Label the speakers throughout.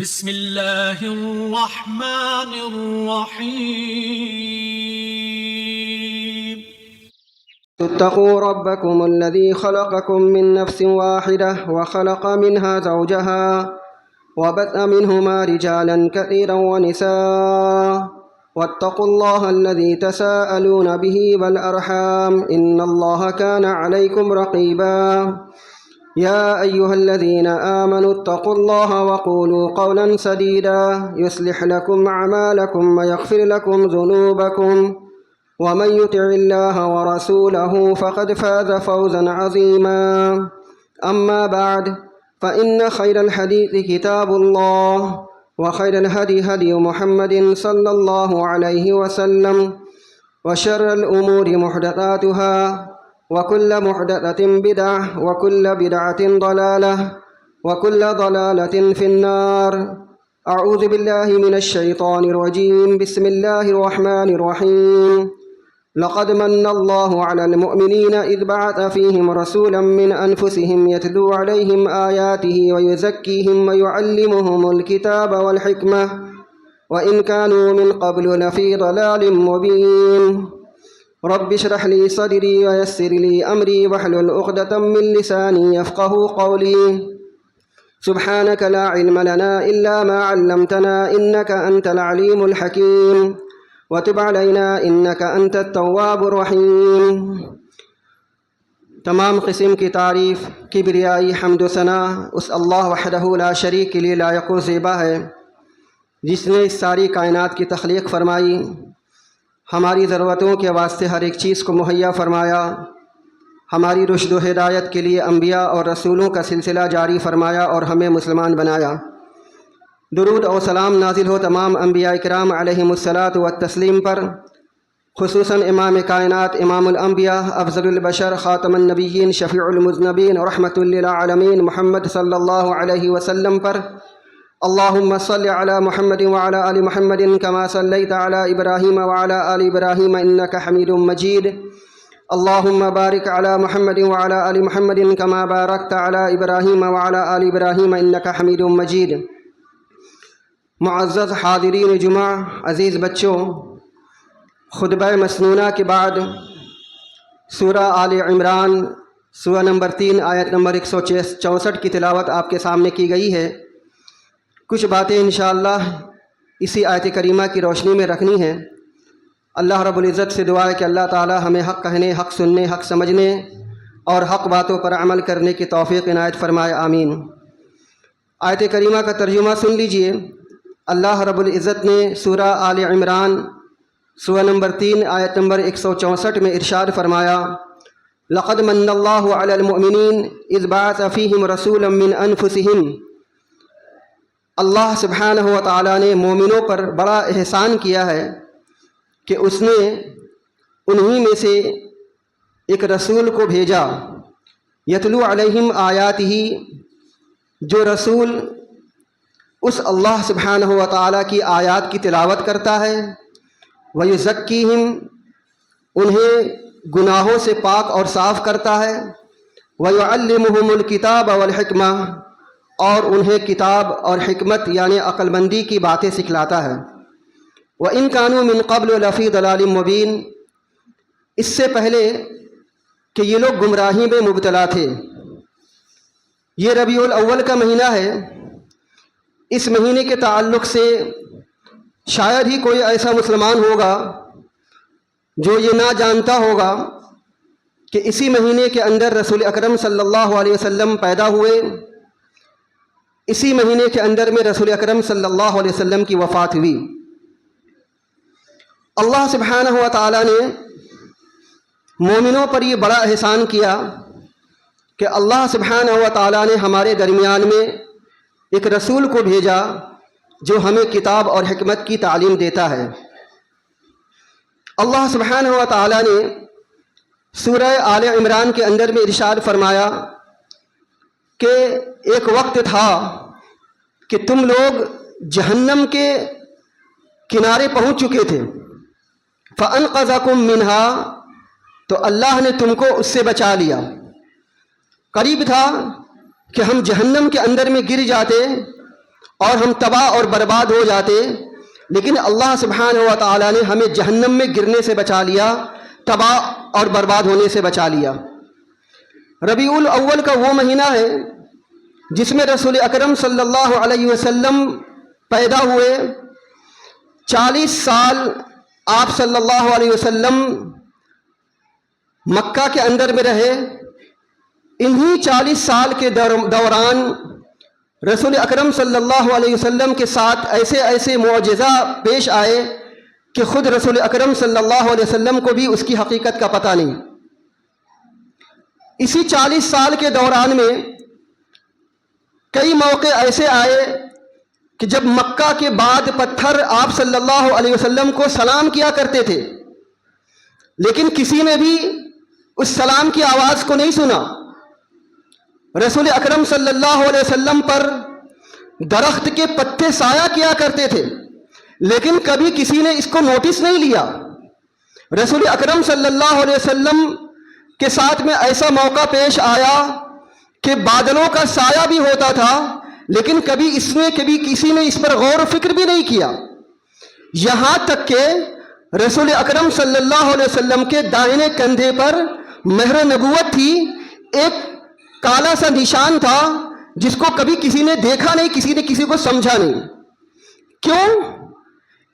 Speaker 1: بسم الله الرحمن الرحيم.
Speaker 2: اتقوا ربكم الذي خلقكم من نفس واحدة وخلق منها زوجها وبث منهما رجالا كثيرا ونساء واتقوا الله الذي تساءلون به والأرحام إن الله كان عليكم رقيبا يا أيها الذين آمنوا اتقوا الله وقولوا قولا سديدا يصلح لكم أعمالكم ويغفر لكم ذنوبكم ومن يطع الله ورسوله فقد فاز فوزا عظيما أما بعد فإن خير الحديث كتاب الله وخير الهدي هدي محمد صلى الله عليه وسلم وشر الأمور محدثاتها وكل محدثة بدعة وكل بدعة ضلالة وكل ضلالة في النار. أعوذ بالله من الشيطان الرجيم. بسم الله الرحمن الرحيم. لقد من الله على المؤمنين إذ بعث فيهم رسولا من أنفسهم يتلو عليهم آياته ويزكيهم ويعلمهم الكتاب والحكمة وإن كانوا من قبل لفي ضلال مبين. رب اشرح لي صدري ويسر لي أمري واحلل عقدة من لساني يفقهوا قولي. سبحانك لا علم لنا إلا ما علمتنا إنك أنت العليم الحكيم وتب علينا إنك أنت التواب الرحيم. تمام قسم کی تعریف، کبریائی، حمد و ثنا اس اللہ وحدہ لا شریک کے لیے لائق و زیبا ہے جس نے اس ساری کائنات کی تخلیق فرمائی، ہماری ضرورتوں کے واسطے ہر ایک چیز کو مہیا فرمایا، ہماری رشد و ہدایت کے لیے انبیاء اور رسولوں کا سلسلہ جاری فرمایا اور ہمیں مسلمان بنایا۔ درود و سلام نازل ہو تمام انبیاء کرام علیہم الصلاۃ والتسلیم پر، خصوصاً امام کائنات، امام الانبیاء، افضل البشر، خاتم النبیین، شفیع المذنبین، رحمۃ للعالمین محمد صلی اللہ علیہ وسلم پر۔ اللہم صل علی محمد وعلی آل محمد کما صلیت علی ابراہیم وعلی آل ابراہیم انک حمید مجید۔ اللہم بارک علی محمد وعلی آل محمد کما بارکت علی ابراہیم وعلی آل ابراہیم انک حمید مجید۔ معزز حاضرین جمعہ، عزیز بچوں، خطبہ مسنونہ کے بعد سورہ آل عمران سورہ نمبر 3 آیت نمبر 164 کی تلاوت آپ کے سامنے کی گئی ہے۔ کچھ باتیں انشاءاللہ اسی آیت کریمہ کی روشنی میں رکھنی ہیں۔ اللہ رب العزت سے دعا ہے کہ اللہ تعالی ہمیں حق کہنے، حق سننے، حق سمجھنے اور حق باتوں پر عمل کرنے کی توفیق عنایت فرمائے، آمین۔ آیت کریمہ کا ترجمہ سن لیجئے۔ اللہ رب العزت نے سورہ آل عمران سورہ نمبر 3 آیت نمبر 164 میں ارشاد فرمایا، لقد من اللہ علی المؤمنین اذ بعث فیہم رسولا من انفسہم۔ اللہ سبحانہ و تعالیٰ نے مومنوں پر بڑا احسان کیا ہے کہ اس نے انہی میں سے ایک رسول کو بھیجا، یتلو علیہم آیاتہ، جو رسول اس اللہ سبحانہ و تعالیٰ کی آیات کی تلاوت کرتا ہے، ویزکیہم، انہیں گناہوں سے پاک اور صاف کرتا ہے، ویعلمہم الکتاب والحکمہ، اور انہیں کتاب اور حکمت یعنی عقل مندی کی باتیں سکھلاتا ہے۔ وَإِن كَانُوا مِن قَبْلُ لَفِي ضَلَالٍ مُبِينٍ، اس سے پہلے کہ یہ لوگ گمراہی میں مبتلا تھے۔ یہ ربیع الاول کا مہینہ ہے، اس مہینے کے تعلق سے شاید ہی کوئی ایسا مسلمان ہوگا جو یہ نہ جانتا ہوگا کہ اسی مہینے کے اندر رسول اکرم صلی اللہ علیہ وسلم پیدا ہوئے، اسی مہینے کے اندر میں رسول اکرم صلی اللہ علیہ وسلم کی وفات ہوئی۔ اللہ سبحانہ و تعالیٰ نے مومنوں پر یہ بڑا احسان کیا کہ اللہ سبحانہ و تعالیٰ نے ہمارے درمیان میں ایک رسول کو بھیجا جو ہمیں کتاب اور حکمت کی تعلیم دیتا ہے۔ اللہ سبحانہ و تعالیٰ نے سورہ آل عمران کے اندر میں ارشاد فرمایا کہ ایک وقت تھا کہ تم لوگ جہنم کے کنارے پہنچ چکے تھے، فَأَنْقَذَكُم مِّنْهَا، تو اللہ نے تم کو اس سے بچا لیا۔ قریب تھا کہ ہم جہنم کے اندر میں گر جاتے اور ہم تباہ اور برباد ہو جاتے، لیکن اللہ سبحانہ و تعالیٰ نے ہمیں جہنم میں گرنے سے بچا لیا، تباہ اور برباد ہونے سے بچا لیا۔ ربیع الاول کا وہ مہینہ ہے جس میں رسول اکرم صلی اللہ علیہ وسلم پیدا ہوئے۔ 40 سال آپ صلی اللہ علیہ وسلم مکہ کے اندر میں رہے۔ انہی 40 سال کے دوران رسول اکرم صلی اللہ علیہ وسلم کے ساتھ ایسے ایسے معجزہ پیش آئے کہ خود رسول اکرم صلی اللہ علیہ وسلم کو بھی اس کی حقیقت کا پتہ نہیں۔ اسی 40 سال کے دوران میں کئی موقع ایسے آئے کہ جب مکہ کے بعد پتھر آپ صلی اللہ علیہ وسلم کو سلام کیا کرتے تھے، لیکن کسی نے بھی اس سلام کی آواز کو نہیں سنا۔ رسول اکرم صلی اللہ علیہ وسلم پر درخت کے پتے سایہ کیا کرتے تھے، لیکن کبھی کسی نے اس کو نوٹس نہیں لیا۔ رسول اکرم صلی اللہ علیہ وسلم کے ساتھ میں ایسا موقع پیش آیا کہ بادلوں کا سایہ بھی ہوتا تھا، لیکن کبھی کسی نے اس پر غور و فکر بھی نہیں کیا، یہاں تک کہ رسول اکرم صلی اللہ علیہ وسلم کے دائنے کندھے پر مہر نبوت تھی، ایک کالا سا نشان تھا جس کو کبھی کسی نے دیکھا نہیں، کسی نے کسی کو سمجھا نہیں۔ کیوں؟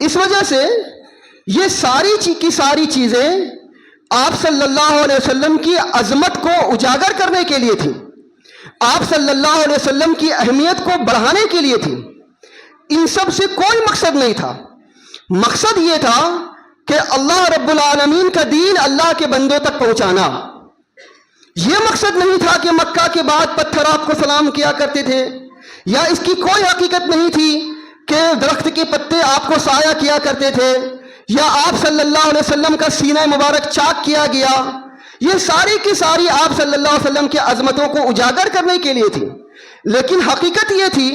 Speaker 2: اس وجہ سے یہ ساری چیزیں آپ صلی اللہ علیہ وسلم کی عظمت کو اجاگر کرنے کے لیے تھی، آپ صلی اللہ علیہ وسلم کی اہمیت کو بڑھانے کے لیے تھی۔ ان سب سے کوئی مقصد نہیں تھا۔ مقصد یہ تھا کہ اللہ رب العالمین کا دین اللہ کے بندوں تک پہنچانا۔ یہ مقصد نہیں تھا کہ مکہ کے بعد پتھر آپ کو سلام کیا کرتے تھے، یا اس کی کوئی حقیقت نہیں تھی کہ درخت کے پتے آپ کو سایہ کیا کرتے تھے، یا آپ صلی اللہ علیہ وسلم کا سینہ مبارک چاک کیا گیا۔ یہ ساری کی ساری آپ صلی اللہ علیہ وسلم کی عظمتوں کو اجاگر کرنے کے لیے تھی، لیکن حقیقت یہ تھی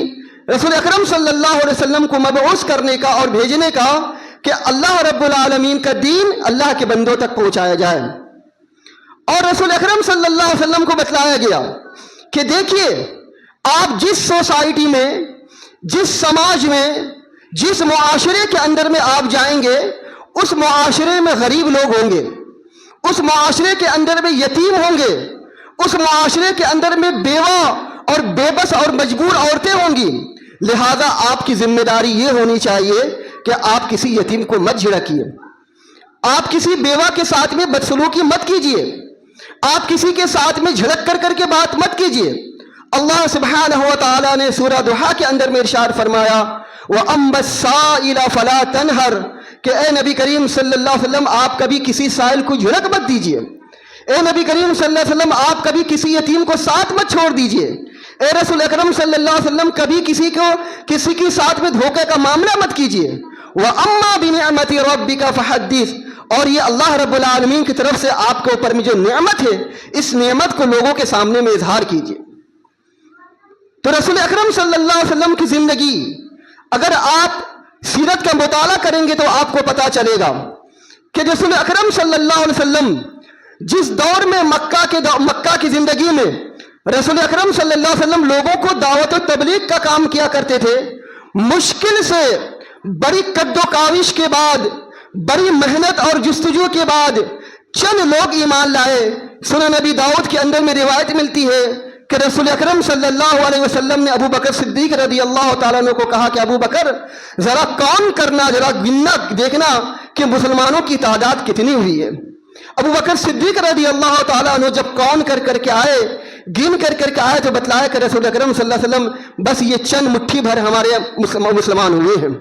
Speaker 2: رسول اکرم صلی اللہ علیہ وسلم کو مبعوث کرنے کا اور بھیجنے کا کہ اللہ رب العالمین کا دین اللہ کے بندوں تک پہنچایا جائے۔ اور رسول اکرم صلی اللہ علیہ وسلم کو بتلایا گیا کہ دیکھیے، آپ جس سوسائٹی میں، جس سماج میں، جس معاشرے کے اندر میں آپ جائیں گے، اس معاشرے میں غریب لوگ ہوں گے، اس معاشرے کے اندر میں یتیم ہوں گے، اس معاشرے کے اندر میں بیوہ اور بے بس اور مجبور عورتیں ہوں گی۔ لہذا آپ کی ذمہ داری یہ ہونی چاہیے کہ آپ کسی یتیم کو مت جھڑکیے، آپ کسی بیوہ کے ساتھ میں بدسلوکی مت کیجیے، آپ کسی کے ساتھ میں جھڑک کر کے بات مت کیجیے۔ اللہ سبحانہ و تعالیٰ نے سورہ ضحیٰ کے اندر میں ارشاد فرمایا، وَأَمَّا السَّائِلَ فَلَا تَنْهَرْ، کہ اے نبی کریم صلی اللہ علیہ وسلم آپ کبھی کسی سائل کو جھڑک مت دیجیے، اے نبی کریم صلی اللہ علیہ وسلم آپ کبھی کسی یتیم کو ساتھ مت چھوڑ دیجیے، اے رسول اکرم صلی اللہ علیہ وسلم کبھی کسی کی ساتھ میں دھوکے کا معاملہ مت کیجیے۔ وَأَمَّا بِنِعْمَةِ رَبِّكَ فَحَدِّثْ، اور یہ اللہ رب العالمین کی طرف سے آپ کے اوپر میں جو نعمت ہے، اس نعمت کو لوگوں کے سامنے میں اظہار کیجیے۔ تو رسول اکرم صلی اللہ علیہ وسلم کی زندگی اگر آپ سیرت کا مطالعہ کریں گے تو آپ کو پتا چلے گا کہ رسول اکرم صلی اللہ علیہ وسلم جس دور میں مکہ کی زندگی میں رسول اکرم صلی اللہ علیہ وسلم لوگوں کو دعوت و تبلیغ کا کام کیا کرتے تھے، مشکل سے بڑی قد و کاوش کے بعد، بڑی محنت اور جستجو کے بعد چند لوگ ایمان لائے۔ سنن نبی داؤد کے اندر میں روایت ملتی ہے کہ رسول اکرم صلی اللہ علیہ وسلم نے ابو بکر صدیق رضی اللہ تعالیٰ عنہ کو کہا کہ ابو بکر ذرا کون کرنا، ذرا گننا، دیکھنا کہ مسلمانوں کی تعداد کتنی ہوئی ہے۔ ابو بکر صدیق رضی اللہ تعالیٰ عنہ جب کون کر کے آئے، گن کر کے آئے تو بتلایا کہ رسول اکرم صلی اللہ علیہ وسلم بس یہ چند مٹھی بھر ہمارے مسلمان ہوئے ہیں۔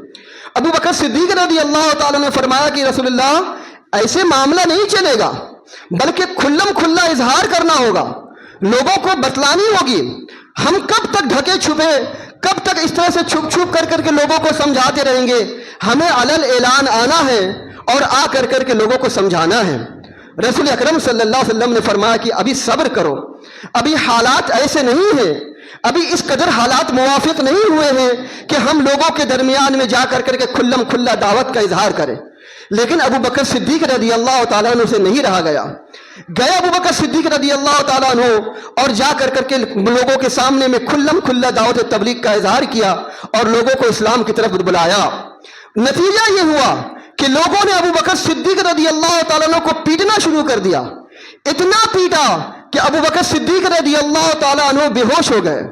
Speaker 2: ابو بکر صدیق رضی اللہ تعالیٰ نے فرمایا کہ رسول اللہ ایسے معاملہ نہیں چلے گا، بلکہ کھلم کھلا اظہار کرنا ہوگا، لوگوں کو بتلانی ہوگی۔ ہم کب تک ڈھکے چھپے، کب تک اس طرح سے چھپ کر کے لوگوں کو سمجھاتے رہیں گے؟ ہمیں علل اعلان آنا ہے اور آ کر کے لوگوں کو سمجھانا ہے۔ رسول اکرم صلی اللہ علیہ وسلم نے فرمایا کہ ابھی صبر کرو، ابھی حالات ایسے نہیں ہیں، ابھی اس قدر حالات موافق نہیں ہوئے ہیں کہ ہم لوگوں کے درمیان میں جا کر کے کھلم کھلا دعوت کا اظہار کریں۔ لیکن ابو بکر صدیق رضی اللہ تعالیٰ عنہ سے نہیں رہا گیا، گئے ابو بکر صدیق رضی اللہ تعالیٰ عنہ اور جا کر کے لوگوں کے سامنے میں کھلم کھلا دعوت تبلیغ کا اظہار کیا اور لوگوں کو اسلام کی طرف بلایا. نتیجہ یہ ہوا کہ لوگوں نے ابو بکر صدیق رضی اللہ تعالیٰ عنہ کو پیٹنا شروع کر دیا. اتنا پیٹا کہ ابو بکر صدیق رضی اللہ تعالیٰ عنہ بے ہوش ہو گئے.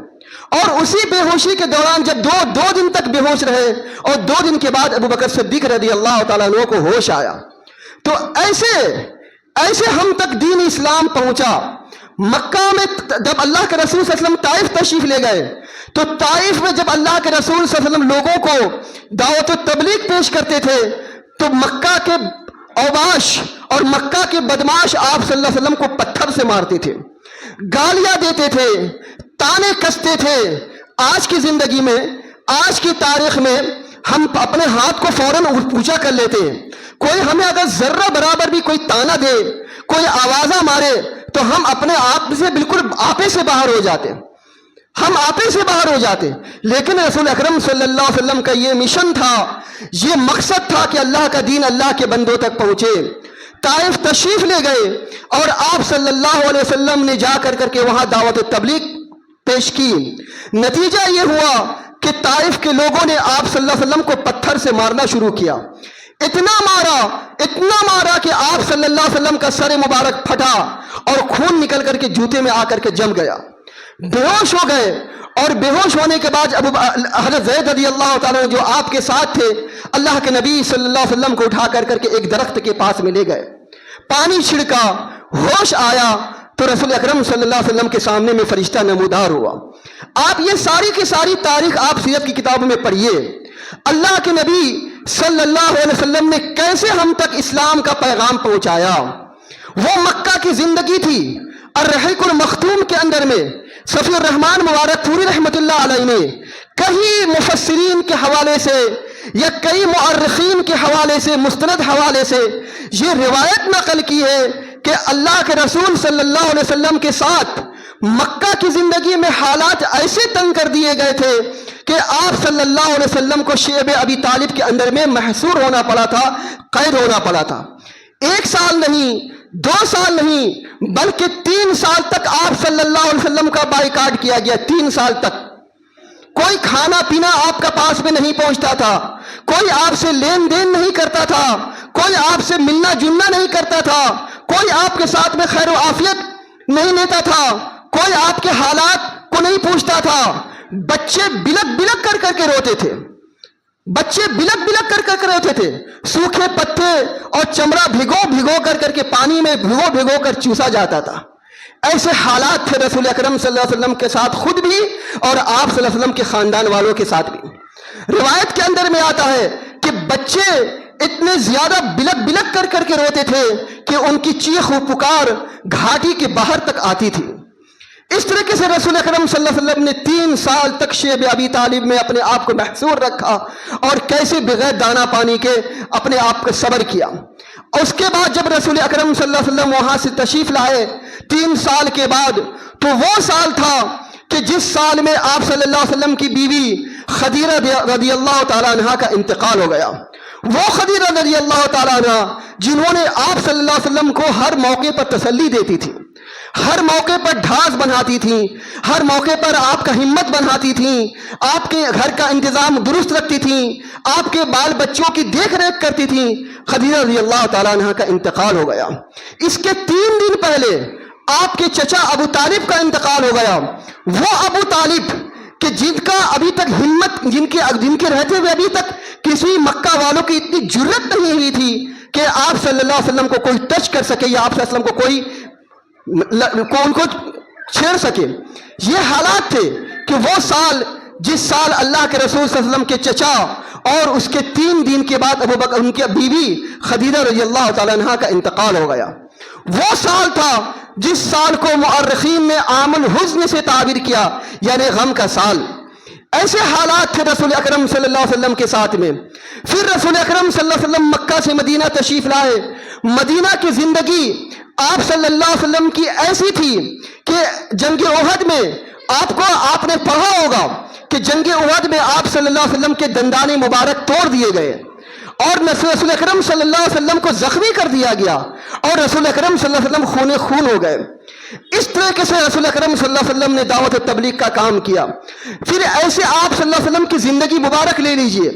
Speaker 2: اور اسی بے ہوشی کے دوران جب دو دن تک بے ہوش رہے اور 2 دن کے بعد ابو بکر صدیق رضی اللہ تعالیٰ عنہ کو ہوش آیا. تو ایسے ہم تک دین اسلام پہنچا. مکہ میں جب اللہ کے رسول صلی اللہ علیہ وسلم طائف تشریف لے گئے تو طائف میں جب اللہ کے رسول صلی اللہ علیہ وسلم لوگوں کو دعوت و تبلیغ پیش کرتے تھے تو مکہ کے اوباش اور مکہ کے بدماش آپ صلی اللہ علیہ وسلم کو پتھر سے مارتے تھے, گالیاں دیتے تھے, تانے کستے تھے. آج کی زندگی میں, آج کی تاریخ میں ہم اپنے ہاتھ کو فوراً اونچا کر لیتے ہیں. کوئی ہمیں اگر ذرہ برابر بھی کوئی تانا دے, کوئی آوازہ مارے تو ہم اپنے آپ سے بالکل آپے سے باہر ہو جاتے, ہم آپے سے باہر ہو جاتے. لیکن رسول اکرم صلی اللہ علیہ وسلم کا یہ مشن تھا, یہ مقصد تھا کہ اللہ کا دین اللہ کے بندوں تک پہنچے. طائف تشریف لے گئے اور آپ صلی اللہ علیہ وسلم نے جا کر کے وہاں دعوت تبلیغ پیش کی. نتیجہ یہ ہوا کہ طائف کے لوگوں نے آپ صلی اللہ علیہ وسلم کو پتھر سے مارنا شروع کیا. اتنا مارا کہ آپ صلی اللہ علیہ وسلم کا سر مبارک پھٹا اور خون نکل کر کے جوتے میں آ کر کے جم گیا. بے ہوش ہو گئے اور بے ہوش ہونے کے بعد حضرت زید رضی اللہ تعالیٰ جو آپ کے ساتھ تھے, اللہ کے نبی صلی اللہ علیہ وسلم کو اٹھا کر کے ایک درخت کے پاس میں لے گئے. پانی چھڑکا, ہوش آیا تو رسول اکرم صلی اللہ علیہ وسلم کے سامنے میں فرشتہ نمودار ہوا. آپ یہ ساری کی ساری تاریخ آپ سیرت کی کتابوں میں پڑھیے. اللہ کے نبی صلی اللہ علیہ وسلم نے کیسے ہم تک اسلام کا پیغام پہنچایا. وہ مکہ کی زندگی تھی. الرحیق المختوم کے اندر میں صفی الرحمان مبارک پوری رحمت اللہ علیہ نے کئی مفسرین کے حوالے سے یا کئی مؤرخین کے حوالے سے, مستند حوالے سے یہ روایت نقل کی ہے کہ اللہ کے رسول صلی اللہ علیہ وسلم کے ساتھ مکہ کی زندگی میں حالات ایسے تنگ کر دیے گئے تھے کہ آپ صلی اللہ علیہ وسلم کو شیب ابی طالب کے اندر میں محصور ہونا پڑا تھا, قید ہونا پڑا تھا. 1 سال نہیں, 2 سال نہیں, بلکہ 3 سال تک آپ صلی اللہ علیہ وسلم کا بائیکاٹ کیا گیا. 3 سال تک کوئی کھانا پینا آپ کا پاس میں نہیں پہنچتا تھا, کوئی آپ سے لین دین نہیں کرتا تھا, کوئی آپ سے ملنا جلنا نہیں کرتا تھا, کوئی آپ کے ساتھ میں خیر و عافیت نہیں لیتا تھا, کوئی آپ کے حالات کو نہیں پوچھتا تھا. بچے بلک بلک کر کے روتے تھے, بچے بلک بلک کر کے روتے تھے. سوکھے پتے اور چمڑا بھگو کر کے پانی میں بھگو کر چوسا جاتا تھا. ایسے حالات تھے رسول اکرم صلی اللہ علیہ وسلم کے ساتھ خود بھی اور آپ صلی اللہ علیہ وسلم کے خاندان والوں کے ساتھ بھی. روایت کے اندر میں آتا ہے کہ بچے اتنے زیادہ بلک بلک کر کے روتے تھے کہ ان کی چیخ و پکار گھاٹی کے باہر تک آتی تھی. اس طریقے سے رسول اکرم صلی اللہ علیہ وسلم نے 3 سال تک شیب ابی طالب میں اپنے آپ کو محصور رکھا اور کیسے بغیر دانا پانی کے اپنے آپ کو صبر کیا. اس کے بعد جب رسول اکرم صلی اللہ علیہ وسلم وہاں سے تشریف لائے 3 سال کے بعد, تو وہ سال تھا کہ جس سال میں آپ صلی اللہ علیہ وسلم کی بیوی خدیجہ رضی اللہ تعالیٰ عنہ کا انتقال ہو گیا. وہ خدیجہ رضی اللہ تعالیٰ عنہ جنہوں نے آپ صلی اللہ علیہ وسلم کو ہر موقع پر تسلی دیتی تھی, ہر موقع پر ڈھاس بناتی تھیں, ہر موقع پر آپ کا ہمت بناتی تھیں, آپ کے گھر کا انتظام درست رکھتی تھیں, آپ کے بال بچوں کی دیکھ ریکھ کرتی تھیں. خدیجہ رضی اللہ تعالیٰ عنہ کا انتقال ہو گیا. اس کے 3 دن پہلے آپ کے چچا ابو طالب کا انتقال ہو گیا. وہ ابو طالب کہ جن کا ابھی تک ہمت, جن کے رہتے ہوئے ابھی تک کسی مکہ والوں کی اتنی جرت نہیں ہوئی تھی کہ آپ صلی اللہ علیہ وسلم کو کوئی ٹچ کر سکے یا آپ صلی اللہ علیہ وسلم کو کوئی ان کو چھیڑ سکے. یہ حالات تھے کہ وہ سال جس سال اللہ کے رسول صلی اللہ علیہ وسلم کے چچا اور اس کے 3 دن کے بعد ابو بکر ان کی بیوی خدیجہ رضی اللہ تعالیٰ عنہ کا انتقال ہو گیا. وہ سال تھا جس سال کو مؤرخین نے عام الحزن سے تعبیر کیا, یعنی غم کا سال. ایسے حالات تھے رسول اکرم صلی اللہ علیہ وسلم کے ساتھ میں. پھر رسول اکرم صلی اللہ علیہ وسلم مکہ سے مدینہ تشریف لائے. مدینہ کی زندگی آپ صلی اللہ علیہ وسلم کی ایسی تھی کہ جنگ احد میں آپ نے پڑھا ہوگا کہ جنگ احد میں آپ صلی اللہ علیہ وسلم کے دندان مبارک توڑ دیے گئے اور رسول اکرم صلی اللہ علیہ وسلم کو زخمی کر دیا گیا اور رسول اکرم صلی اللہ علیہ وسلم خونے خون ہو گئے. اس طریقے سے رسول اکرم صلی اللہ علیہ وسلم نے دعوت و تبلیغ کا کام کیا. پھر ایسے آپ صلی اللہ علیہ وسلم کی زندگی مبارک لے لیجئے,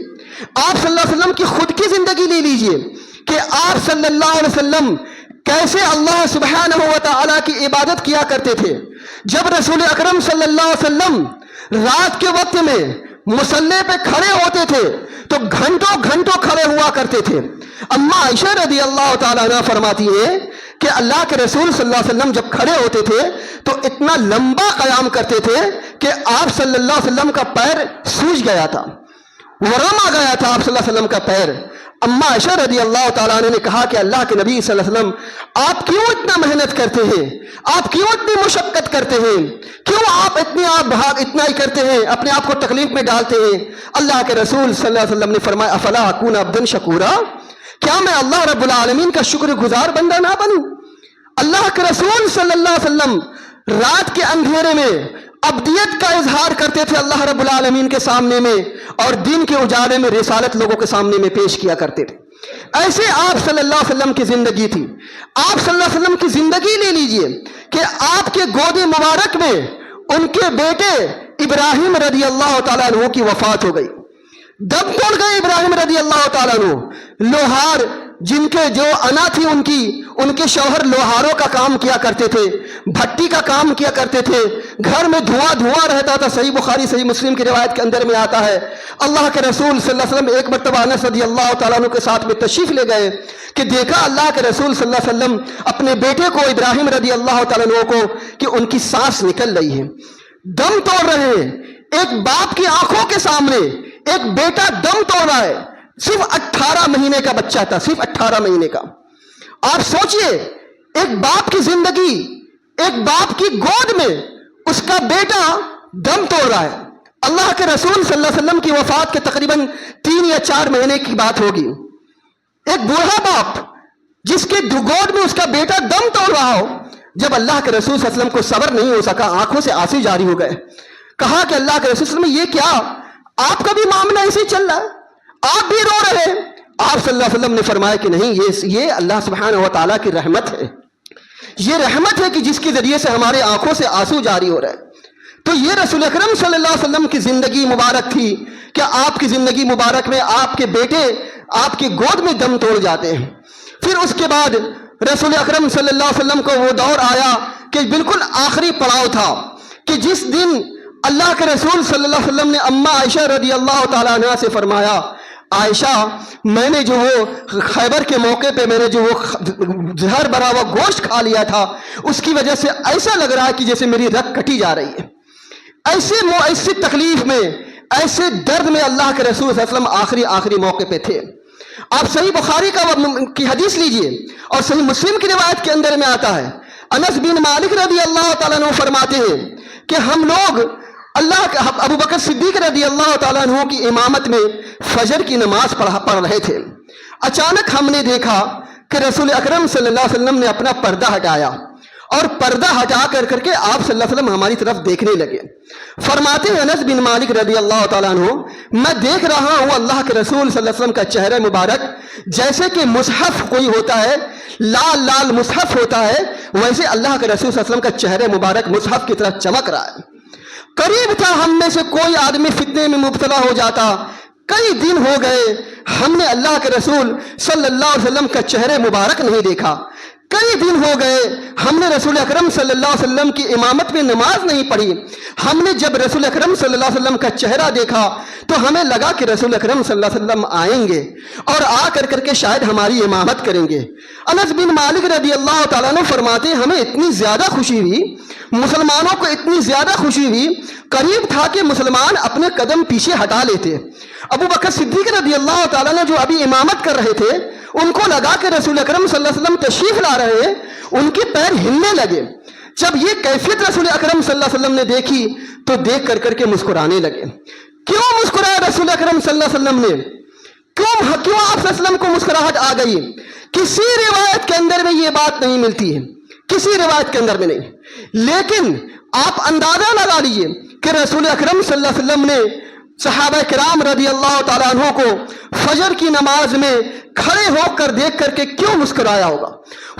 Speaker 2: آپ صلی اللہ علیہ وسلم کی خود کی زندگی لے لیجئے کہ آپ صلی اللہ علیہ وسلم کیسے اللہ سبحانہ و تعالیٰ کی عبادت کیا کرتے تھے. جب رسول اکرم صلی اللہ علیہ وسلم رات کے وقت میں مصلی پہ کھڑے ہوتے تھے تو گھنٹوں گھنٹوں کھڑے ہوا کرتے تھے. اما عائشہ رضی اللہ تعالیٰ عنہ فرماتی ہے کہ اللہ کے رسول صلی اللہ علیہ وسلم جب کھڑے ہوتے تھے تو اتنا لمبا قیام کرتے تھے کہ آپ صلی اللہ علیہ وسلم کا پیر سوج گیا تھا, ورم آ گیا تھا آپ صلی اللہ علیہ وسلم کا پیر. اما عائشہ رضی اللہ تعالیٰ عنہ نے کہا کہ اللہ کے نبی صلی اللہ علیہ وسلم آپ کیوں اتنا محنت کرتے ہیں, آپ کیوں اتنی مشقت کرتے ہیں, کیوں آپ اتنا ہی کرتے ہیں, اپنے آپ کو تکلیف میں ڈالتے ہیں. اللہ کے رسول صلی اللہ علیہ وسلم نے فرمایا افلا اکون عبدا شکورا, کیا میں اللہ رب العالمین کا شکر گزار بندہ نہ بنوں. اللہ کے رسول صلی اللہ علیہ وسلم رات کے اندھیرے میں عبدیت کا اظہار کرتے تھے اللہ رب العالمین کے سامنے میں, اور دین کے اجالے میں رسالت لوگوں کے سامنے میں پیش کیا کرتے تھے. ایسے آپ صلی اللہ علیہ وسلم کی زندگی تھی. آپ صلی اللہ علیہ وسلم کی زندگی لے لیجئے کہ آپ کے گود مبارک میں ان کے بیٹے ابراہیم رضی اللہ تعالیٰ عنہ کی وفات ہو گئی. دم توڑ گئے ابراہیم رضی اللہ تعالیٰ عنہ. لوہار جن کے جو انا تھی ان کے شوہر لوہاروں کا کام کیا کرتے تھے, بھٹی کا کام کیا کرتے تھے, گھر میں دھواں رہتا تھا. صحیح بخاری صحیح مسلم کی روایت کے اندر میں آتا ہے اللہ کے رسول صلی اللہ علیہ وسلم ایک مرتبہ انس رضی اللہ تعالیٰ عنہ کے ساتھ میں تشریف لے گئے کہ دیکھا اللہ کے رسول صلی اللہ علیہ وسلم اپنے بیٹے کو ابراہیم رضی اللہ تعالیٰ عنہ کو کہ ان کی سانس نکل رہی ہے, دم توڑ رہے ہیں. ایک باپ کی آنکھوں کے سامنے ایک بیٹا دم توڑ رہا ہے. صرف 18 مہینے کا بچہ تھا, صرف 18 مہینے کا. آپ سوچئے ایک باپ کی زندگی, ایک باپ کی گود میں اس کا بیٹا دم توڑ رہا ہے. اللہ کے رسول صلی اللہ علیہ وسلم کی وفات کے تقریباً 3 یا 4 مہینے کی بات ہوگی. ایک بوڑھا باپ جس کے گود میں اس کا بیٹا دم توڑ رہا ہو, جب اللہ کے رسول صلی اللہ علیہ وسلم کو صبر نہیں ہو سکا, آنکھوں سے آنسو جاری ہو گئے. کہا کہ اللہ کے رسول صلی اللہ علیہ وسلم یہ کیا, آپ کا بھی معاملہ ایسے چل رہا ہے, آپ بھی رو رہے ہیں. آپ صلی اللہ علیہ وسلم نے فرمایا کہ نہیں, یہ اللہ سبحانہ و تعالیٰ کی رحمت ہے. یہ رحمت ہے کہ جس کے ذریعے سے ہمارے آنکھوں سے آنسو جاری ہو رہے ہیں. تو یہ رسول اکرم صلی اللہ علیہ وسلم کی زندگی مبارک تھی کہ آپ کی زندگی مبارک میں آپ کے بیٹے آپ کی گود میں دم توڑ جاتے ہیں. پھر اس کے بعد رسول اکرم صلی اللہ علیہ وسلم کو وہ دور آیا کہ بالکل آخری پڑاؤ تھا کہ جس دن اللہ کے رسول صلی اللہ علیہ وسلم نے اما عائشہ رضی اللہ تعالیٰ عنہ سے فرمایا عائشہ میں نے جو وہ خیبر کے موقع پہ میں نے جو وہ زہر بھرا ہوا گوشت کھا لیا تھا اس کی وجہ سے ایسا لگ رہا ہے کہ جیسے میری رگ کٹی جا رہی ہے. ایسی تکلیف میں ایسے درد میں اللہ کے رسول صلی اللہ علیہ وسلم آخری موقع پہ تھے. آپ صحیح بخاری کی حدیث لیجئے اور صحیح مسلم کی روایت کے اندر میں آتا ہے انس بن مالک رضی اللہ تعالیٰ عنہ فرماتے ہیں کہ ہم لوگ ابو بکر صدیق رضی اللہ تعالیٰ عنہ کی امامت میں فجر کی نماز پڑھ رہے تھے. اچانک ہم نے دیکھا کہ رسول اکرم صلی اللہ علیہ وسلم نے اپنا پردہ ہٹایا اور پردہ ہٹا کر کے آپ صلی اللہ علیہ وسلم ہماری طرف دیکھنے لگے. فرماتے ہیں انس بن مالک رضی اللہ تعالیٰ عنہ میں دیکھ رہا ہوں اللہ کے رسول صلی اللہ علیہ وسلم کا چہرہ مبارک جیسے کہ مصحف کوئی ہوتا ہے, لال لال مصحف ہوتا ہے, ویسے اللہ کے رسول صلی اللہ علیہ وسلم کا چہرہ مبارک مصحف کی طرح چمک رہا ہے. قریب تھا ہم میں سے کوئی آدمی فتنے میں مبتلا ہو جاتا. کئی دن ہو گئے ہم نے اللہ کے رسول صلی اللہ علیہ وسلم کا چہرہ مبارک نہیں دیکھا. کئی دن ہو گئے ہم نے رسول اکرم صلی اللہ علیہ وسلم کی امامت میں نماز نہیں پڑھی. ہم نے جب رسول اکرم صلی اللہ علیہ وسلم کا چہرہ دیکھا تو ہمیں لگا کہ رسول اکرم صلی اللہ علیہ وسلم آئیں گے اور آ کر کے شاید ہماری امامت کریں گے. انس بن مالک رضی اللہ تعالیٰ عنہ فرماتے ہمیں اتنی زیادہ خوشی ہوئی, مسلمانوں کو اتنی زیادہ خوشی ہوئی, قریب تھا کہ مسلمان اپنے قدم پیچھے ہٹا لیتے. ابو بکر صدیق رضی اللہ تعالیٰ عنہ جو ابھی امامت کر رہے تھے ان کو لگا کہ رسول اکرم صلی اللہ علیہ وسلم تشریف لا رہے ہیں, ان کے پیر ہلنے لگے. جب یہ کیفیت رسول اکرم صلی اللہ علیہ وسلم نے دیکھی تو دیکھ کر کے مسکرانے لگے. کیوں مسکرایا رسول اکرم صلی اللہ علیہ وسلم نے, کیوں آپ صلی اللہ علیہ وسلم کو مسکراہٹ آ گئی؟ کسی روایت کے اندر میں یہ بات نہیں ملتی ہے, کسی روایت کے اندر میں نہیں, لیکن آپ اندازہ لگا لیجئے کہ رسول اکرم صلی اللہ علیہ وسلم نے صحابہ کرام رضی اللہ تعالیٰ عنہ کو
Speaker 3: فجر کی نماز میں کھڑے ہو کر دیکھ کر کے کیوں مسکرایا ہوگا؟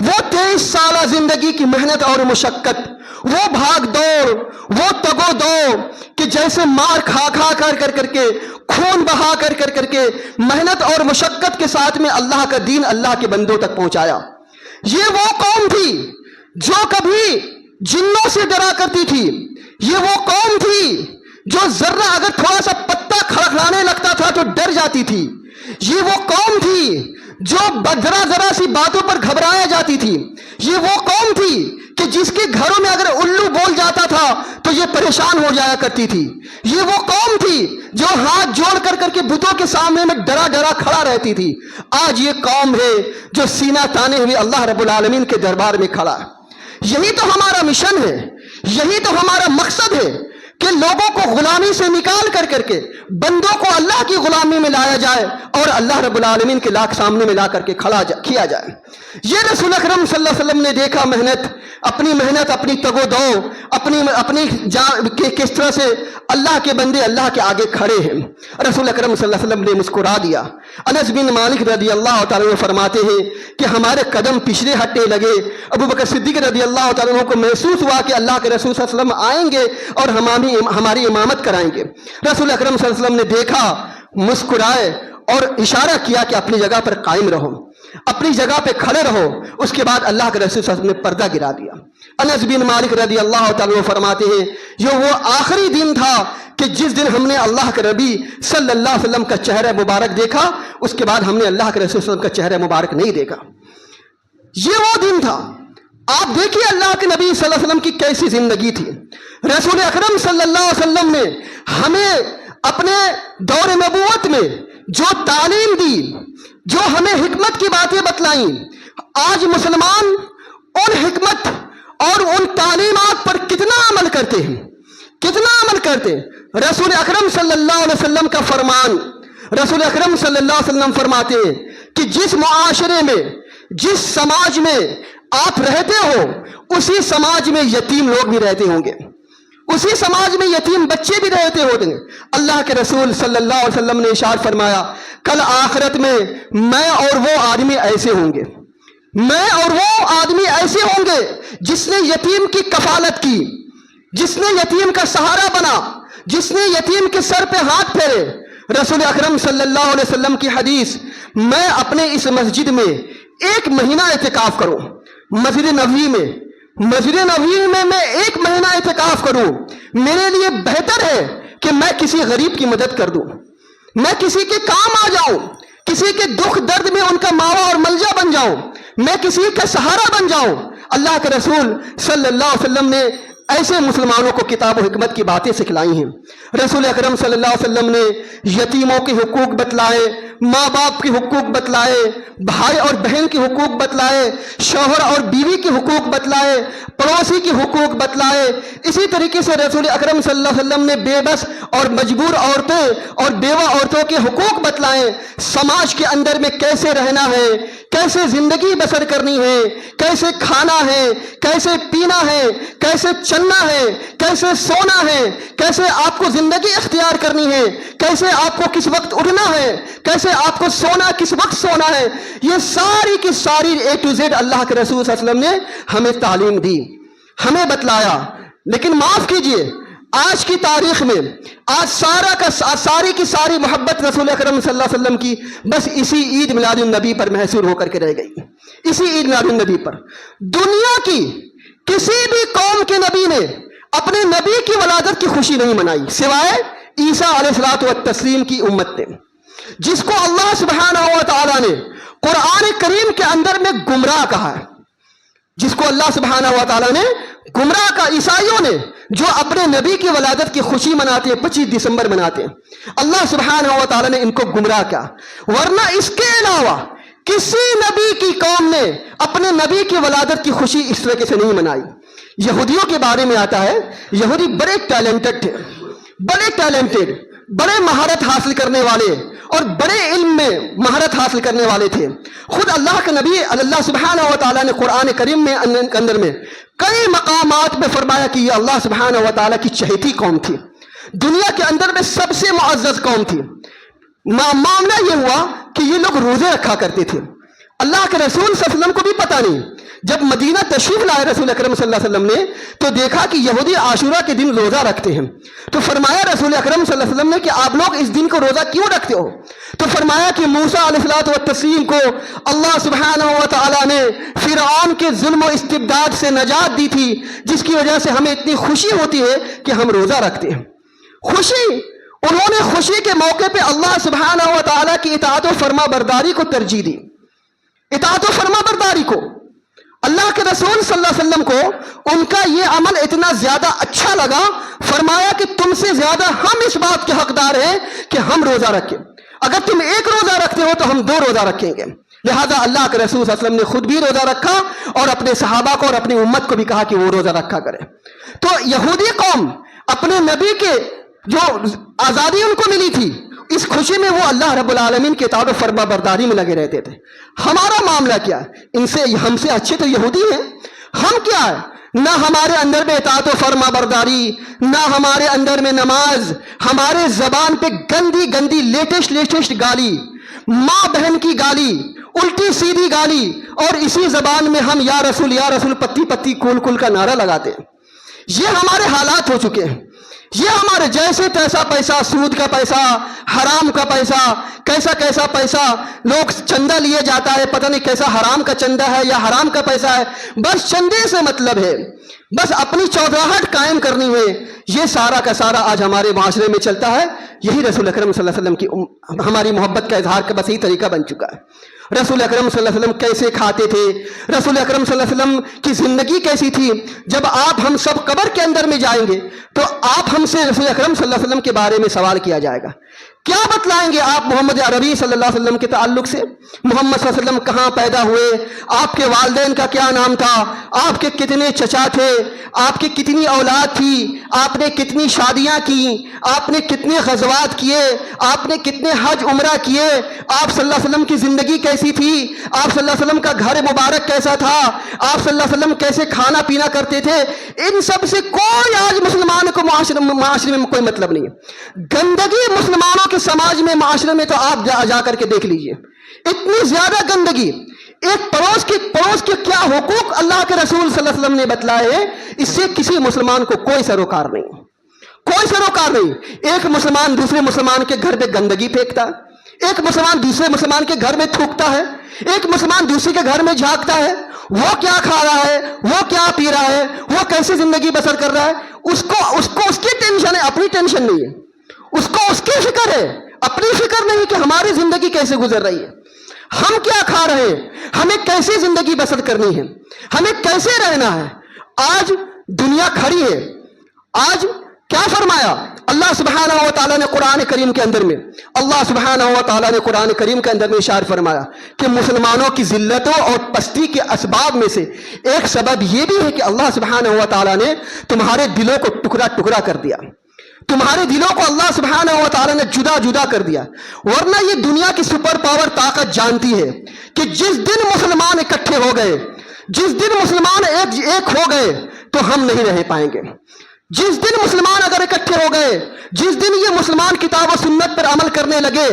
Speaker 3: وہ 23 سالہ زندگی کی محنت اور مشقت، وہ بھاگ دوڑ، وہ تگو دوڑ کہ جیسے مار کھا کر کے خون بہا کر کے محنت اور مشقت کے ساتھ میں اللہ کا دین اللہ کے بندوں تک پہنچایا۔ یہ وہ قوم تھی جو کبھی جنوں سے ڈرا کرتی تھی، یہ وہ قوم تھی جو ذرہ اگر تھوڑا سا پتا کھڑکھڑانے لگتا تھا تو ڈر جاتی تھی، یہ وہ قوم تھی جو ذرا سی باتوں پر گھبرایا جاتی تھی، یہ وہ قوم تھی کہ جس کے گھروں میں اگر الو بول جاتا تھا تو یہ پریشان ہو جایا کرتی تھی، یہ وہ قوم تھی جو ہاتھ جوڑ کر کے بتوں کے سامنے میں ڈرا کھڑا رہتی تھی۔ آج یہ قوم ہے جو سینہ تانے ہوئے اللہ رب العالمین کے دربار میں کھڑا ہے۔ یہی تو ہمارا مشن ہے، یہی تو ہمارا مقصد ہے کہ لوگوں کو غلامی سے نکال کر کے بندوں کو اللہ کی غلامی میں لایا جائے اور اللہ رب العالمین کے لاکھ سامنے میں لا کر کے کھڑا کیا جائے۔ یہ رسول اکرم صلی اللہ علیہ وسلم نے دیکھا محنت، اپنی تگو دو، اپنی کس طرح سے اللہ کے بندے اللہ کے آگے کھڑے ہیں۔ رسول اکرم صلی اللہ علیہ وسلم نے مسکرا دیا۔ انس بن مالک رضی اللہ تعالیٰ عنہ فرماتے ہیں کہ ہمارے قدم پچھلے ہٹنے لگے۔ ابو بکر صدیق رضی اللہ تعالیٰ عنہ کو محسوس ہوا کہ اللہ کے رسول صلی اللہ علیہ وسلم آئیں گے اور ہماری امامت کرائیں گے۔ رسول اکرم صلی اللہ علیہ وسلم نے دیکھا، مسکرائے اور اشارہ کیا کہ اپنی جگہ پر قائم رہو، اپنی جگہ پہ کھڑے رہو۔ اس کے بعد اللہ کے رسول صلی اللہ علیہ وسلم نے پردہ گرا دیا۔ انس بن مالک رضی اللہ تعالیٰ عنہ فرماتے ہیں یہ وہ آخری دن تھا کہ جس دن ہم نے اللہ کے نبی صلی اللہ علیہ وسلم کا چہرہ مبارک دیکھا، اس کے بعد ہم نے اللہ کے رسول صلی اللہ علیہ وسلم کا چہرہ مبارک نہیں دیکھا۔ یہ وہ دن تھا۔ آپ دیکھیے اللہ کے نبی صلی اللہ علیہ وسلم کی کیسی زندگی تھی۔ رسول اکرم صلی اللہ علیہ وسلم نے ہمیں اپنے دور نبوت میں جو تعلیم دی، جو ہمیں حکمت کی باتیں بتلائیں، آج مسلمان ان حکمت اور ان تعلیمات پر کتنا عمل کرتے ہیں، کتنا عمل کرتے ہیں۔ رسول اکرم صلی اللہ علیہ وسلم کا فرمان، رسول اکرم صلی اللہ علیہ وسلم فرماتے ہیں کہ جس معاشرے میں، جس سماج میں آپ رہتے ہو، اسی سماج میں یتیم لوگ بھی رہتے ہوں گے، اسی سماج میں یتیم بچے بھی رہتے ہوتے ہیں۔ اللہ کے رسول صلی اللہ علیہ وسلم نے ارشاد فرمایا کل آخرت میں میں اور وہ آدمی ایسے ہوں گے، میں اور وہ آدمی ایسے ہوں گے جس نے یتیم کی کفالت کی، جس نے یتیم کا سہارا بنا، جس نے یتیم کے سر پہ ہاتھ پھیرے۔ رسول اکرم صلی اللہ علیہ وسلم کی حدیث، میں اپنے اس مسجد میں 1 مہینہ اعتکاف کروں، مسجد نبوی میں میں 1 مہینہ اعتکاف کروں، میرے لیے بہتر ہے کہ میں کسی غریب کی مدد کر دوں، میں کسی کے کام آ جاؤں، کسی کے دکھ درد میں ان کا ماوا اور ملجا بن جاؤں، میں کسی کا سہارا بن جاؤں۔ اللہ کے رسول صلی اللہ علیہ وسلم نے ایسے مسلمانوں کو کتاب و حکمت کی باتیں سکھلائی ہیں۔ رسول اکرم صلی اللہ علیہ وسلم نے یتیموں کے حقوق بتلائے، ماں باپ کے حقوق بتلائے، بھائی اور بہن کے حقوق بتلائے، شوہر اور بیوی کے حقوق بتلائے، پڑوسی کے حقوق بتلائے۔ اسی طریقے سے رسول اکرم صلی اللہ علیہ وسلم نے بے بس اور مجبور عورتوں اور بیوہ عورتوں کے حقوق بتلائے، سماج کے اندر میں کیسے رہنا ہے، کیسے زندگی بسر کرنی ہے، کیسے کھانا ہے، کیسے پینا ہے، کیسے چلنا ہے، کیسے سونا ہے، کیسے آپ کو زندگی اختیار کرنی ہے، کیسے آپ کو کس وقت اٹھنا ہے، کیسے آپ کو سونا کس وقت سونا ہے، یہ ساری کی ساری A to Z اللہ کے رسول صلی اللہ علیہ وسلم نے ہمیں تعلیم دی، ہمیں بتلایا۔ لیکن معاف کیجئے، آج کی تاریخ میں آج ساری کی ساری محبت رسول اکرم صلی اللہ علیہ وسلم کی بس اسی عید میلاد النبی پر محصور ہو کر کے رہ گئی، اسی عید میلاد النبی پر۔ دنیا کی کسی بھی قوم کے نبی نے اپنے نبی کی ولادت کی خوشی نہیں منائی سوائے عیسیٰ علیہ الصلوۃ والتسلیم کی امت نے، جس کو اللہ سبحانہ و تعالیٰ نے قرآن کریم کے اندر میں گمراہ کہا ہے، جس کو اللہ سبحانہ و تعالیٰ نے گمراہ کا۔ عیسائیوں نے جو اپنے نبی کی ولادت کی خوشی مناتے ہیں، 25 دسمبر مناتے ہیں، اللہ سبحانہ و تعالیٰ نے ان کو گمراہ کیا، ورنہ اس کے علاوہ کسی نبی کی قوم نے اپنے نبی کی ولادت کی خوشی اس طریقے سے نہیں منائی۔ یہودیوں کے بارے میں آتا ہے، یہودی بڑے ٹیلنٹڈ تھے، بڑے مہارت حاصل کرنے والے اور بڑے علم میں مہارت حاصل کرنے والے تھے۔ خود اللہ کے نبی اللہ سبحانہ و تعالیٰ نے قرآن کریم میں اندر میں کئی مقامات میں فرمایا کہ یہ اللہ سبحانہ و تعالیٰ کی چہیتی قوم تھی، دنیا کے اندر میں سب سے معزز قوم تھی۔ معاملہ یہ ہوا کہ یہ لوگ روزے رکھا کرتے تھے. اللہ کے رسول صلی اللہ علیہ وسلم کو بھی پتا نہیں. جب مدینہ تشریف لائے رسول اکرم صلی اللہ علیہ وسلم نے تو دیکھا کہ یہودی عاشورہ کے دن روزہ رکھتے ہیں. تو فرمایا رسول اکرم صلی اللہ علیہ وسلم نے کہ آپ لوگ اس دن کو روزہ کیوں رکھتے ہو؟ تو فرمایا کہ موسیٰ علیہ الصلوۃ والتسلیم کو اللہ سبحانہ و تعالیٰ نے فرعون کے ظلم و استبداد سے نجات دی تھی، جس کی وجہ سے ہمیں اتنی خوشی ہوتی ہے کہ ہم روزہ رکھتے ہیں. خوشی، انہوں نے خوشی کے موقع پہ اللہ سبحانہ و تعالیٰ کی اطاعت و فرما برداری کو ترجیح دی. اطاعت و فرما برداری کو. اللہ کے رسول صلی اللہ علیہ وسلم کو ان کا یہ عمل اتنا زیادہ اچھا لگا، فرمایا کہ تم سے زیادہ ہم اس بات کے حقدار ہیں کہ ہم روزہ رکھیں. اگر تم ایک روزہ رکھتے ہو تو ہم 2 روزہ رکھیں گے. لہذا اللہ کے رسول صلی اللہ علیہ وسلم نے خود بھی روزہ رکھا اور اپنے صحابہ کو اور اپنی امت کو بھی کہا کہ وہ روزہ رکھا کرے. تو یہودی قوم اپنے نبی کے جو آزادی ان کو ملی تھی، اس خوشی میں وہ اللہ رب العالمین کے اطاعت و فرما برداری میں لگے رہتے تھے. ہمارا معاملہ کیا ہے؟ ہم سے اچھے تو یہودی ہیں. ہم کیا ہے؟ نہ ہمارے اندر میں اطاعت و فرما برداری، نہ ہمارے اندر میں نماز. ہمارے زبان پہ گندی گندی لیٹسٹ گالی، ماں بہن کی گالی، الٹی سیدھی گالی، اور اسی زبان میں ہم یا رسول پتی پتی کول کول کا نعرہ لگاتے ہیں. یہ ہمارے حالات ہو چکے ہیں. یہ ہمارے جیسے تیسا پیسہ، سود کا پیسہ، حرام کا پیسہ، کیسا پیسہ لوگ چندہ لیے جاتا ہے، پتہ نہیں کیسا حرام کا چندہ ہے یا حرام کا پیسہ ہے. بس چندے سے مطلب ہے، بس اپنی چودراہٹ قائم کرنی ہے. یہ سارا کا سارا آج ہمارے معاشرے میں چلتا ہے. یہی رسول اکرم صلی اللہ علیہ وسلم کی ہماری محبت کا اظہار کا بس یہی طریقہ بن چکا ہے. رسول اکرم صلی اللہ علیہ وسلم کیسے کھاتے تھے، رسول اکرم صلی اللہ علیہ وسلم کی زندگی کیسی تھی. جب آپ ہم سب قبر کے اندر میں جائیں گے تو آپ ہم سے رسول اکرم صلی اللہ علیہ وسلم کے بارے میں سوال کیا جائے گا. کیا بتلائیں گے آپ محمد عربی صلی اللہ علیہ وسلم کے تعلق سے؟ محمد صلی اللہ علیہ وسلم کہاں پیدا ہوئے، آپ کے والدین کا کیا نام تھا، آپ کے کتنے چچا تھے، آپ کی کتنی اولاد تھی، آپ نے کتنی شادیاں کی، آپ نے کتنے غزوات کیے، آپ نے کتنے حج عمرہ کیے، آپ صلی اللہ علیہ وسلم کی زندگی کیسی تھی، آپ صلی اللہ علیہ وسلم کا گھر مبارک کیسا تھا، آپ صلی اللہ علیہ وسلم کیسے کھانا پینا کرتے تھے. ان سب سے کوئی آج مسلمان کو معاشرے میں کوئی مطلب نہیں ہے. گندگی مسلمانوں کے سماج میں، معاشرے میں تو آپ جا کر کے دیکھ لیجئے. اتنی زیادہ گندگی. ایک پڑوس کے کیا حقوق اللہ کے رسول صلی اللہ علیہ وسلم نے بتلائے ہیں، اس سے کسی مسلمان کو کوئی سروکار نہیں، کوئی سروکار نہیں. ایک مسلمان دوسرے مسلمان کے گھر پہ گندگی پھینکتا ہے، ایک مسلمان دوسرے مسلمان کے گھر میں تھوکتا ہے، ایک مسلمان دوسرے کے گھر میں جھانکتا ہے. وہ کیا کھا رہا ہے، وہ کیا پی رہا ہے، وہ کیسے زندگی بسر کر رہا ہے، اس کو اس کی ٹینشن ہے، اپنی ٹینشن نہیں ہے. اس کو اس کی فکر ہے، اپنی فکر نہیں کہ ہماری زندگی کیسے گزر رہی ہے، ہم کیا کھا رہے ہیں، ہمیں کیسے زندگی بسر کرنی ہے، ہمیں کیسے رہنا ہے. آج دنیا کھڑی ہے. آج کیا فرمایا اللہ سبحانہ و تعالیٰ نے قرآن کریم کے اندر میں، اللہ سبحانہ و تعالیٰ نے قرآن کریم کے اندر میں اشارہ فرمایا کہ مسلمانوں کی ذلتوں اور پستی کے اسباب میں سے ایک سبب یہ بھی ہے کہ اللہ سبحانہ و تعالیٰ نے تمہارے دلوں کو ٹکڑا ٹکڑا کر دیا. تمہارے دلوں کو اللہ سبحانہ و تعالیٰ نے جدا جدا کر دیا. ورنہ یہ دنیا کی سپر پاور طاقت جانتی ہے کہ جس دن مسلمان اکٹھے ہو گئے، جس دن مسلمان ایک ہو گئے تو ہم نہیں رہ پائیں گے. جس دن مسلمان اگر اکٹھے ہو گئے، جس دن یہ مسلمان کتاب و سنت پر عمل کرنے لگے،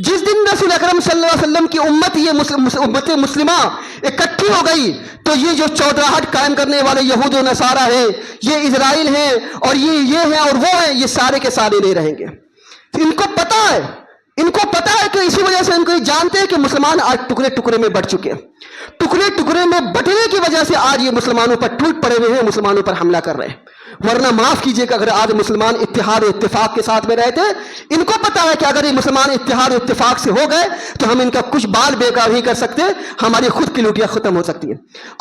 Speaker 3: جس دن رسول اکرم صلی اللہ علیہ وسلم کی امت، یہ امت مسلمہ اکٹھی ہو گئی، تو یہ جو چودراہٹ قائم کرنے والے یہود و نصارہ ہیں، یہ اسرائیل ہیں اور یہ ہیں اور وہ ہیں، یہ سارے کے سارے نہیں رہیں گے. ان کو پتا ہے کہ اسی وجہ سے ان کو یہ جانتے ہیں کہ مسلمان آج ٹکڑے ٹکڑے میں بٹ چکے ہیں. ٹکڑے ٹکڑے میں بٹنے کی وجہ سے آج یہ مسلمانوں پر ٹوٹ پڑے ہوئے ہیں، مسلمانوں پر حملہ کر رہے ہیں. ورنہ معاف کیجئے کہ اگر آج مسلمان اتحاد و اتفاق کے ساتھ میں رہتے، ان کو پتا ہے کہ اگر یہ مسلمان اتحاد و اتفاق سے ہو گئے تو ہم ان کا کچھ بال بیکار نہیں کر سکتے، ہماری خود کی لوٹیاں ختم ہو سکتی ہیں.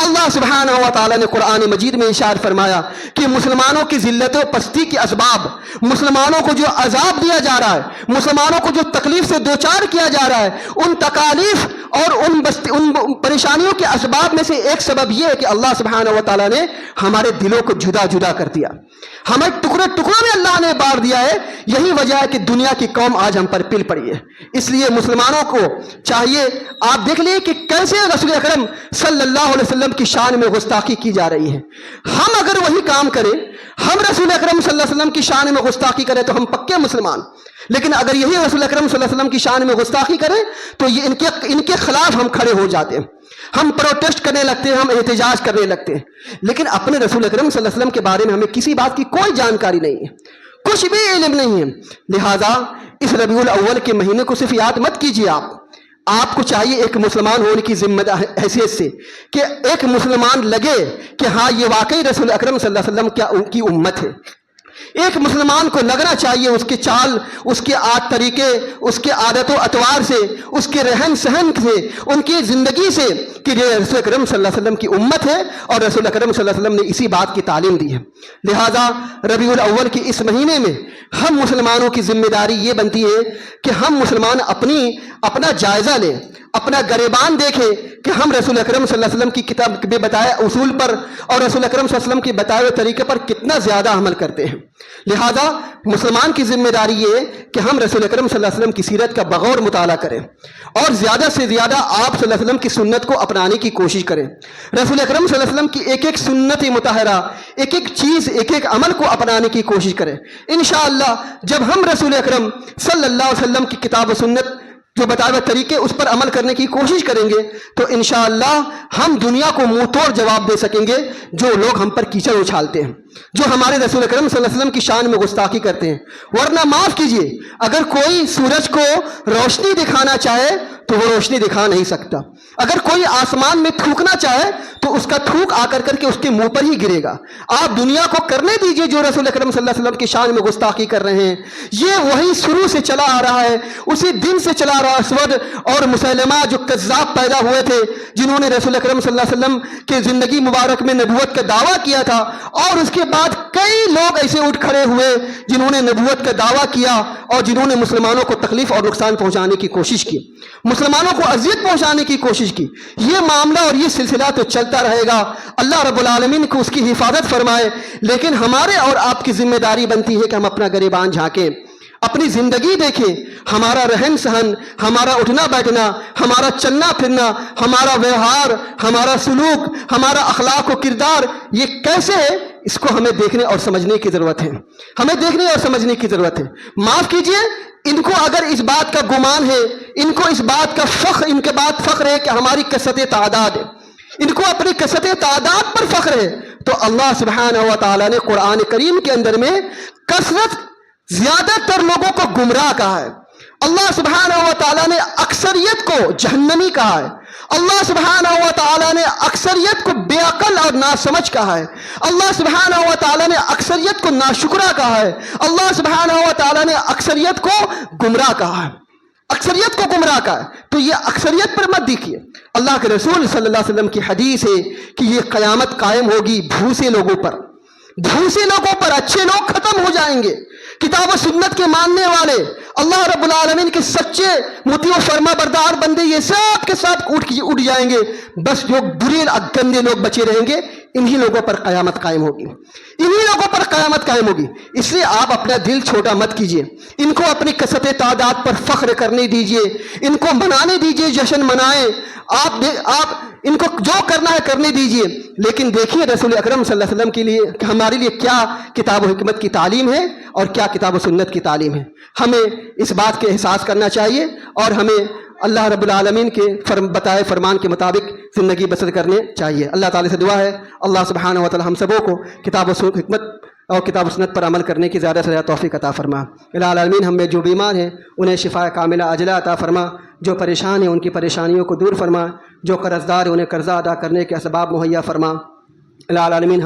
Speaker 3: اللہ سبحانہ و تعالیٰ نے قرآن مجید میں ارشاد فرمایا کہ مسلمانوں کی ذلت و پستی کے اسباب، مسلمانوں کو جو عذاب دیا جا رہا ہے، مسلمانوں کو جو تکلیف سے دوچار کیا جا رہا ہے، ان تکالیف اور ان پریشانیوں کے اسباب میں سے ایک سبب یہ ہے کہ اللہ سبحانہ و تعالیٰ نے ہمارے دلوں کو جدا جدا کر دیا، ہمیں ٹکڑے ٹکڑوں میں اللہ نے بار دیا ہے. یہی وجہ ہے کہ دنیا کی قوم آج ہم پر پل پڑی ہے. اس لیے مسلمانوں کو چاہیے، آپ دیکھ لیں کہ کیسے رسول اکرم صلی اللہ علیہ وسلم کی شان میں گستاخی کی جا رہی ہے. ہم اگر وہی کام کریں، ہم رسول اکرم صلی اللہ علیہ وسلم کی شان میں گستاخی کریں تو ہم پکے مسلمان. لیکن اگر یہی رسول اکرم صلی اللہ علیہ وسلم کی شان میں گستاخی کریں تو یہ ان کے خلاف ہم کھڑے ہو جاتے ہیں، ہم پروٹیسٹ کرنے لگتے ہیں، ہم احتجاج کرنے لگتے ہیں۔ لیکن اپنے رسول اکرم صلی اللہ علیہ وسلم کے بارے میں ہمیں کسی بات کی کوئی جانکاری نہیں ہے، کچھ بھی علم نہیں ہے، لہٰذا اس ربیع الاول کے مہینے کو صرف یاد مت کیجیے، آپ کو چاہیے ایک مسلمان ہونے کی ذمہ حیثیت سے کہ ایک مسلمان لگے کہ ہاں یہ واقعی رسول اکرم صلی اللہ علیہ وسلم کی امت ہے۔ ایک مسلمان کو لگنا چاہیے اس کے چال، اس کے طریقے، اس کے عادت و اطوار سے، اس کے رہن سہن سے، ان کی زندگی سے کہ یہ رسول اکرم صلی اللہ علیہ وسلم کی امت ہے اور رسول اکرم صلی اللہ علیہ وسلم نے اسی بات کی تعلیم دی ہے۔ لہٰذا ربیع الاول کے اس مہینے میں ہم مسلمانوں کی ذمہ داری یہ بنتی ہے کہ ہم مسلمان اپنا جائزہ لیں، اپنا گریبان دیکھیں کہ ہم رسول اکرم صلی اللہ علیہ وسلم کی کتاب میں بتائے اصول پر اور رسول اکرم صلی اللہ علیہ وسلم کے بتائے ہوئے طریقے پر کتنا زیادہ عمل کرتے ہیں۔ لہذا مسلمان کی ذمہ داری یہ ہے کہ ہم رسول اکرم صلی اللہ علیہ وسلم کی سیرت کا بغور مطالعہ کریں اور زیادہ سے زیادہ آپ صلی اللہ علیہ وسلم کی سنت کو اپنانے کی کوشش کریں۔ رسول اکرم صلی اللہ علیہ وسلم کی ایک ایک سنت مطہرہ، ایک ایک چیز، ایک ایک عمل کو اپنانے کی کوشش کریں۔ انشاءاللہ جب ہم رسول اکرم صلی اللہ علیہ وسلم کی کتاب و سنت جو بتائے ہوئے طریقے اس پر عمل کرنے کی کوشش کریں گے تو انشاءاللہ ہم دنیا کو منہ توڑ جواب دے سکیں گے جو لوگ ہم پر کیچڑ اچھالتے ہیں، جو ہمارے رسول اکرم صلی اللہ علیہ وسلم کی شان میں گستاخی کرتے ہیں۔ ورنہ معاف کیجئے، اگر کوئی سورج کو روشنی دکھانا چاہے تو وہ روشنی دکھا نہیں سکتا، اگر کوئی آسمان میں تھوکنا چاہے تو اس کا تھوک آ کر کے اس کے منہ پر ہی گرے گا۔ آپ دنیا کو کرنے دیجئے جو رسول اکرم صلی اللہ علیہ وسلم کی شان میں گستاخی کر رہے ہیں، یہ وہی شروع سے چلا آ رہا ہے، اسی دن سے چلا آ رہا۔ اسود اور مسلمہ جو کذاب پیدا ہوئے تھے، جنہوں نے رسول اکرم صلی اللہ علیہ وسلم کے زندگی مبارک میں نبوت کا دعویٰ کیا تھا، اور اس کے بعد کئی لوگ ایسے اٹھ کھڑے ہوئے جنہوں نے نبوت کا دعویٰ کیا اور جنہوں نے مسلمانوں کو تکلیف اور نقصان پہنچانے کی کوشش کی، مسلمانوں کو اذیت پہنچانے کی کوشش کی۔ یہ معاملہ اور یہ سلسلہ تو چلتا رہے گا، اللہ رب العالمین کو اس کی حفاظت فرمائے، لیکن ہمارے اور آپ کی ذمہ داری بنتی ہے کہ ہم اپنا گریبان جھانکیں، اپنی زندگی دیکھیں، ہمارا رہن سہن، ہمارا اٹھنا بیٹھنا، ہمارا چلنا پھرنا، ہمارا ویوہار، ہمارا سلوک، ہمارا اخلاق و کردار یہ کیسے ہے، اس کو ہمیں دیکھنے اور سمجھنے کی ضرورت ہے، ہمیں دیکھنے اور سمجھنے کی ضرورت ہے۔ معاف کیجئے، ان کو اگر اس بات کا گمان ہے، ان کو اس بات کا فخر، ان کے بعد فخر ہے کہ ہماری کثرت تعداد ہے، ان کو اپنی کثرت تعداد پر فخر ہے، تو اللہ سبحانہ و تعالیٰ نے قرآن کریم کے اندر میں کثرت زیادہ تر لوگوں کو گمراہ کہا ہے، اللہ سبحانہ و تعالیٰ نے اکثریت کو جہنمی کہا ہے، اللہ سبحانہ و تعالیٰ نے اکثریت کو بے عقل اور ناسمجھ کہا ہے، اللہ سبحانہ و تعالیٰ نے اکثریت کو ناشکرا کہا ہے، اللہ سبحانہ و تعالیٰ نے اکثریت کو گمراہ کہا ہے، اکثریت کو گمراہ کہا ہے۔ تو یہ اکثریت پر مت دیکھیے، اللہ کے رسول صلی اللہ علیہ وسلم کی حدیث ہے کہ یہ قیامت قائم ہوگی بھوسے لوگوں پر، بھوسے لوگوں پر، اچھے لوگ ختم ہو جائیں گے، کتاب و سنت کے ماننے والے، اللہ رب العالمین کے سچے مطیع و فرما بردار بندے یہ سب کے ساتھ اٹھ جائیں گے، بس جو برے گندے لوگ بچے رہیں گے، انہی لوگوں پر قیامت قائم ہوگی، انہی لوگوں پر قیامت قائم ہوگی۔ اس لیے آپ اپنا دل چھوٹا مت کیجئے، ان کو اپنی کثرت تعداد پر فخر کرنے دیجئے، ان کو منانے دیجئے، جشن منائیں، آپ ان کو جو کرنا ہے کرنے دیجئے، لیکن دیکھیے رسول اکرم صلی اللہ علیہ وسلم کے لیے ہمارے لیے کیا کتاب و حکمت کی تعلیم ہے اور کیا کتاب و سنت کی تعلیم ہے۔ ہمیں اس بات کے احساس کرنا چاہیے اور ہمیں اللہ رب العالمین کے بتائے فرمان کے مطابق زندگی بسر کرنے چاہیے۔ اللہ تعالی سے دعا ہے اللہ سبحانہ و تعالی ہم سبوں کو کتاب و حکمت اور کتاب و سنت پر عمل کرنے کی زیادہ سے زیادہ توفیق عطا فرما۔ الہ العالمین ہم میں جو بیمار ہیں انہیں شفا کاملہ عاجلہ عطا فرما، جو پریشان ہیں ان کی پریشانیوں کو دور فرما، جو قرض دار ہیں انہیں قرضہ ادا کرنے کے اسباب مہیا فرما۔ الہ العالمین